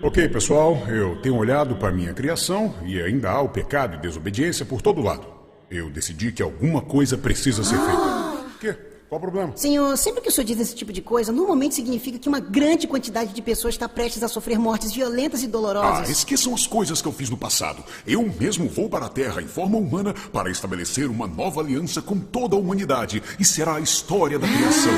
Ok, pessoal, eu tenho olhado para minha criação e ainda há o pecado e desobediência por todo lado. Eu decidi que alguma coisa precisa ser feita. O quê? Qual o problema? Senhor, sempre que o senhor diz esse tipo de coisa, normalmente significa que uma grande quantidade de pessoas está prestes a sofrer mortes violentas e dolorosas. Esqueçam as coisas que eu fiz no passado. Eu mesmo vou para a Terra em forma humana para estabelecer uma nova aliança com toda a humanidade. E será a história da criação.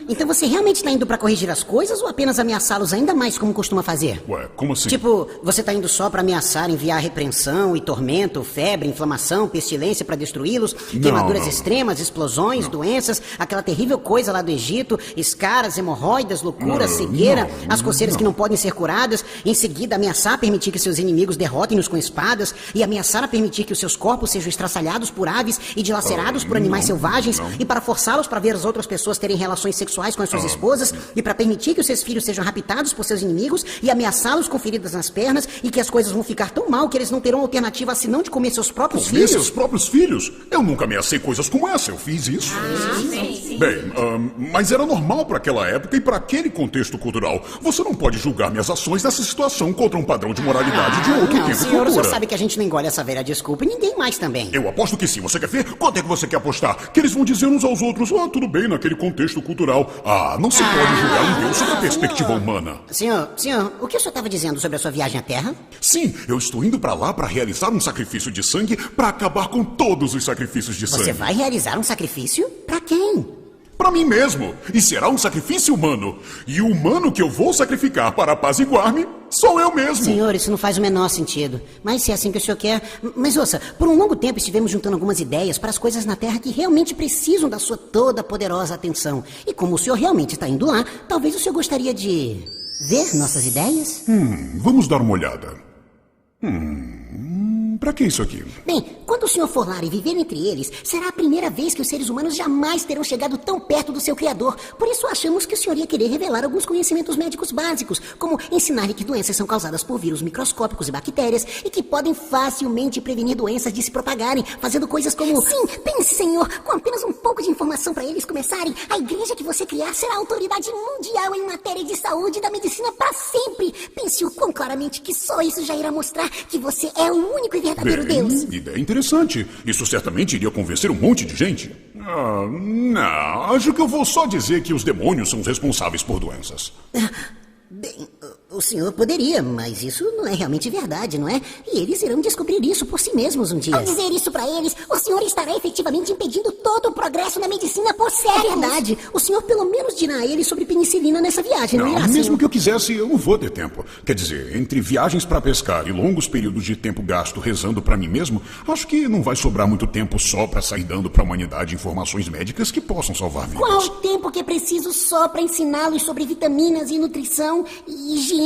Então você realmente está indo para corrigir as coisas ou apenas ameaçá-los ainda mais como costuma fazer? Ué, como assim? Tipo, você está indo só para ameaçar, enviar repreensão e tormento, febre, inflamação, pestilência para destruí-los, queimaduras extremas, explosões, doenças, aquela terrível coisa lá do Egito, escaras, hemorroidas, loucura, cegueira, as coceiras que não podem ser curadas, em seguida ameaçar a permitir que seus inimigos derrotem-nos com espadas e ameaçar a permitir que os seus corpos sejam estraçalhados por aves e dilacerados por animais selvagens e para forçá-los para ver as outras pessoas terem relações sexuais com as suas esposas e para permitir que os seus filhos sejam raptados por seus inimigos e ameaçá-los com feridas nas pernas e que as coisas vão ficar tão mal que eles não terão alternativa senão de comer seus próprios filhos? Seus próprios filhos? Eu nunca ameacei coisas como essa, eu fiz isso. Sim. Bem, mas era normal para aquela época e para aquele contexto cultural. Você não pode julgar minhas ações nessa situação contra um padrão de moralidade de outro tempo e senhor, o cultura. senhor sabe que a gente não engole essa velha desculpa e ninguém mais também. Eu aposto que sim. Você quer ver? Quanto é que você quer apostar? Que eles vão dizer uns aos outros, tudo bem, naquele contexto cultural. Não se pode julgar um Deus sob a perspectiva humana. Senhor, o que o senhor estava dizendo sobre a sua viagem à Terra? Sim, eu estou indo para lá para realizar um sacrifício de sangue para acabar com todos os sacrifícios de sangue. Você vai realizar um sacrifício? Para quem? Para mim mesmo. E será um sacrifício humano. E o humano que eu vou sacrificar para apaziguar-me sou eu mesmo. Senhor, isso não faz o menor sentido. Mas se é assim que o senhor quer... Mas ouça, por um longo tempo estivemos juntando algumas ideias para as coisas na Terra que realmente precisam da sua toda poderosa atenção. E como o senhor realmente está indo lá, talvez o senhor gostaria de ver nossas ideias? Vamos dar uma olhada. Pra que isso aqui? Bem, quando o senhor for lá e viver entre eles, será a primeira vez que os seres humanos jamais terão chegado tão perto do seu Criador. Por isso achamos que o senhor ia querer revelar alguns conhecimentos médicos básicos, como ensinar-lhe que doenças são causadas por vírus microscópicos e bactérias e que podem facilmente prevenir doenças de se propagarem, fazendo coisas como... Sim, pense, senhor, com apenas um pouco de informação para eles começarem, a igreja que você criar será a autoridade mundial em matéria de saúde e da medicina para sempre. Pense o quão claramente que só isso já irá mostrar que você é o único e verdadeiro Deus. Ideia interessante. Isso certamente iria convencer um monte de gente. Não, acho que eu vou só dizer que os demônios são os responsáveis por doenças. Bem, o senhor poderia, mas isso não é realmente verdade, não é? E eles irão descobrir isso por si mesmos um dia. Ao dizer isso pra eles, o senhor estará efetivamente impedindo todo o progresso na medicina por séculos. É verdade. O senhor pelo menos dirá a eles sobre penicilina nessa viagem, não irá, mesmo senhor? que eu quisesse, eu não vou ter tempo. Quer dizer, entre viagens pra pescar e longos períodos de tempo gasto rezando pra mim mesmo, acho que não vai sobrar muito tempo só pra sair dando pra humanidade informações médicas que possam salvar vidas. Qual o tempo que é preciso só pra ensiná-los sobre vitaminas e nutrição e higiene?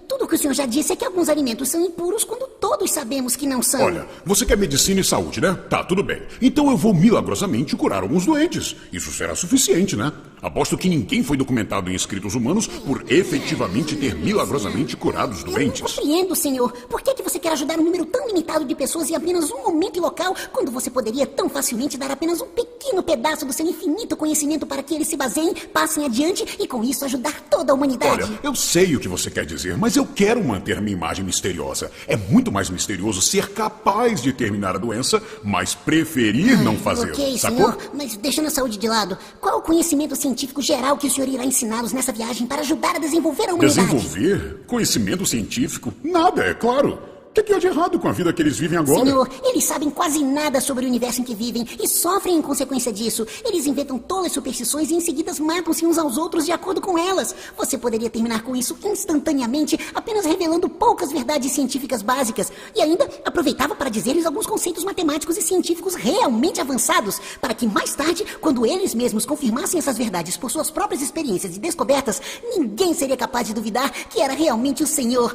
Tudo o que o senhor já disse é que alguns alimentos são impuros quando todos sabemos que não são. Olha, você quer medicina e saúde, né? Tá, tudo bem. Então eu vou milagrosamente curar alguns doentes. Isso será suficiente, né? Aposto que ninguém foi documentado em escritos humanos por efetivamente ter milagrosamente curado os doentes. Eu não compreendo, senhor. Por que você quer ajudar um número tão limitado de pessoas em apenas um momento e local, quando você poderia tão facilmente dar apenas um pequeno pedaço do seu infinito conhecimento para que eles se baseiem, passem adiante e com isso ajudar toda a humanidade? Olha, eu sei o que você quer dizer, mas eu quero manter minha imagem misteriosa. É muito mais misterioso ser capaz de terminar a doença, mas preferir não fazê-lo. Ok, sacou? senhor, mas deixando a saúde de lado, qual o conhecimento científico geral que o senhor irá ensiná-los nessa viagem para ajudar a desenvolver a humanidade? Desenvolver? Conhecimento científico? Nada, é claro. O que há de errado com a vida que eles vivem agora? Senhor, eles sabem quase nada sobre o universo em que vivem e sofrem em consequência disso. Eles inventam tolas superstições e em seguida matam-se uns aos outros de acordo com elas. Você poderia terminar com isso instantaneamente, apenas revelando poucas verdades científicas básicas. E ainda aproveitava para dizer-lhes alguns conceitos matemáticos e científicos realmente avançados, para que mais tarde, quando eles mesmos confirmassem essas verdades por suas próprias experiências e descobertas, ninguém seria capaz de duvidar que era realmente o Senhor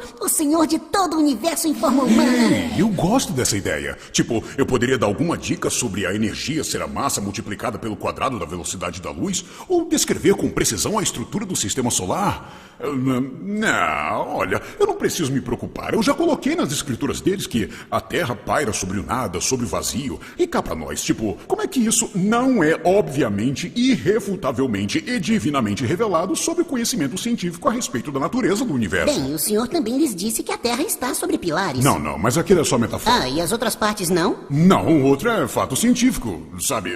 de todo o universo em forma forma humana. Eu gosto dessa ideia. Tipo, eu poderia dar alguma dica sobre a energia ser a massa multiplicada pelo quadrado da velocidade da luz? Ou descrever com precisão a estrutura do sistema solar? Não, olha, eu não preciso me preocupar. Eu já coloquei nas escrituras deles que a Terra paira sobre o nada, sobre o vazio. E cá pra nós, tipo, como é que isso não é obviamente, irrefutavelmente e divinamente revelado sobre o conhecimento científico a respeito da natureza do universo? Bem, o senhor também lhes disse que a Terra está sobre pilares. Não, mas aquilo é só metáfora. E as outras partes não? Não, o outro é fato científico, sabe?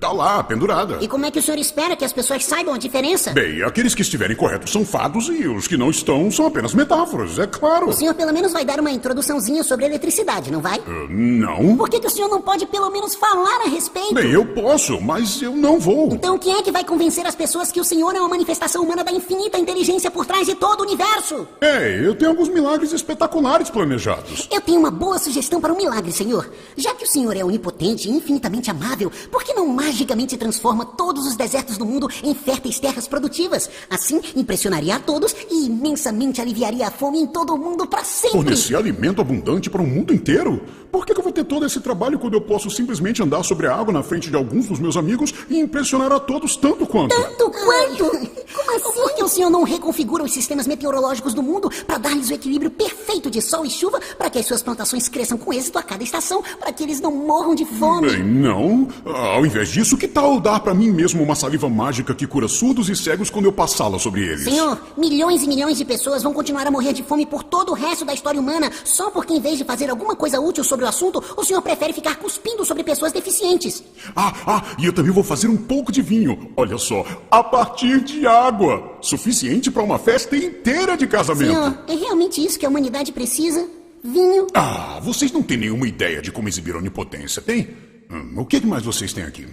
Tá lá, pendurada. E como é que o senhor espera que as pessoas saibam a diferença? Bem, aqueles que estiverem corretos são fatos e os que não estão são apenas metáforas, é claro. O senhor pelo menos vai dar uma introduçãozinha sobre eletricidade, não vai? Não. Por que o senhor não pode pelo menos falar a respeito? Bem, eu posso, mas eu não vou. Então quem é que vai convencer as pessoas que o senhor é uma manifestação humana da infinita inteligência por trás de todo o universo? Eu tenho alguns milagres espetaculares planejados. Eu tenho uma boa sugestão para um milagre, senhor. Já que o senhor é onipotente e infinitamente amável, por que não magicamente transforma todos os desertos do mundo em férteis terras produtivas? Assim, impressionaria a todos e imensamente aliviaria a fome em todo o mundo para sempre. Fornecer alimento abundante para o mundo inteiro? Por que eu vou ter todo esse trabalho quando eu posso simplesmente andar sobre a água na frente de alguns dos meus amigos e impressionar a todos tanto quanto? Tanto quanto? Como assim? Por que o senhor não reconfigura os sistemas meteorológicos do mundo para dar-lhes o equilíbrio perfeito de sol e chuva para que as suas plantações cresçam com êxito a cada estação, para que eles não morram de fome? Bem, não. Ao invés disso, que tal dar para mim mesmo uma saliva mágica que cura surdos e cegos quando eu passá-la sobre eles? Senhor, milhões e milhões de pessoas vão continuar a morrer de fome por todo o resto da história humana, só porque em vez de fazer alguma coisa útil sobre o assunto, o senhor prefere ficar cuspindo sobre pessoas deficientes. E eu também vou fazer um pouco de vinho. Olha só, a partir de água. Suficiente para uma festa inteira de casamento. Senhor, é realmente isso que a humanidade precisa? Vinho? Vocês não têm nenhuma ideia de como exibir onipotência, tem? O que mais vocês têm aqui?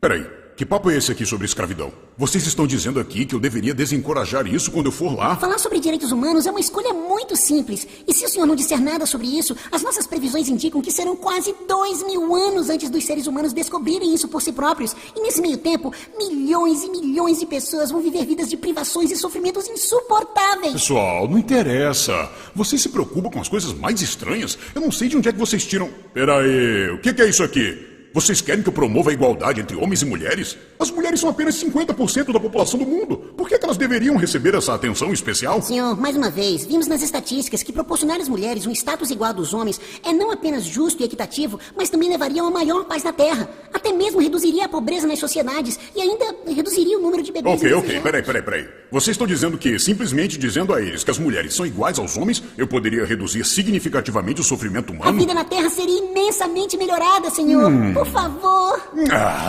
Peraí, que papo é esse aqui sobre escravidão? Vocês estão dizendo aqui que eu deveria desencorajar isso quando eu for lá? Falar sobre direitos humanos é uma escolha muito simples. E se o senhor não disser nada sobre isso, as nossas previsões indicam que serão quase 2000 anos antes dos seres humanos descobrirem isso por si próprios. E nesse meio tempo, milhões e milhões de pessoas vão viver vidas de privações e sofrimentos insuportáveis. Pessoal, não interessa. Vocês se preocupam com as coisas mais estranhas? Eu não sei de onde é que vocês tiram... Peraí, o que é isso aqui? Vocês querem que eu promova a igualdade entre homens e mulheres? As mulheres são apenas 50% da população do mundo. Por que elas deveriam receber essa atenção especial? Senhor, mais uma vez, vimos nas estatísticas que proporcionar às mulheres um status igual ao dos homens é não apenas justo e equitativo, mas também levaria a uma maior paz na Terra. Até mesmo reduziria a pobreza nas sociedades e ainda reduziria o número de bebês. Ok, peraí. Vocês estão dizendo que, simplesmente dizendo a eles que as mulheres são iguais aos homens, eu poderia reduzir significativamente o sofrimento humano? A vida na Terra seria imensamente melhorada, senhor. Por favor.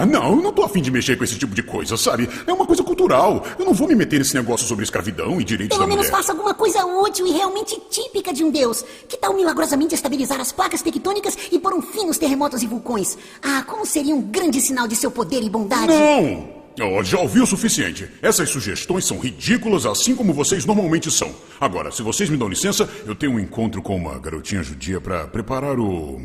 Não, eu não tô afim de mexer com esse tipo de coisa, sabe? É uma coisa cultural. Eu não vou me meter nesse negócio sobre escravidão e direitos da mulher. Pelo menos faça alguma coisa útil e realmente típica de um deus. Que tal milagrosamente estabilizar as placas tectônicas e pôr um fim nos terremotos e vulcões? Como seria um grande sinal de seu poder e bondade? Não! Já ouvi o suficiente. Essas sugestões são ridículas, assim como vocês normalmente são. Agora, se vocês me dão licença, eu tenho um encontro com uma garotinha judia para preparar o...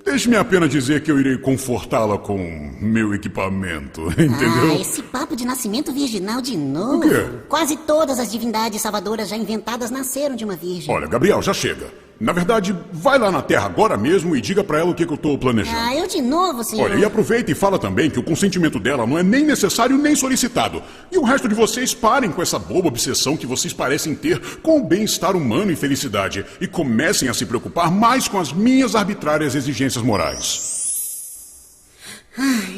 Deixe-me apenas dizer que eu irei confortá-la com meu equipamento, entendeu? Esse papo de nascimento virginal de novo. O quê? Quase todas as divindades salvadoras já inventadas nasceram de uma virgem. Olha, Gabriel, já chega. Na verdade, vai lá na Terra agora mesmo e diga pra ela o que eu tô planejando. Eu de novo, senhor. Olha, e aproveita e fala também que o consentimento dela não é nem necessário nem solicitado. E o resto de vocês parem com essa boba obsessão que vocês parecem ter com o bem-estar humano e felicidade e comecem a se preocupar mais com as minhas arbitrárias exigências morais.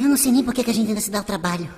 Eu não sei nem por que a gente ainda se dá o trabalho.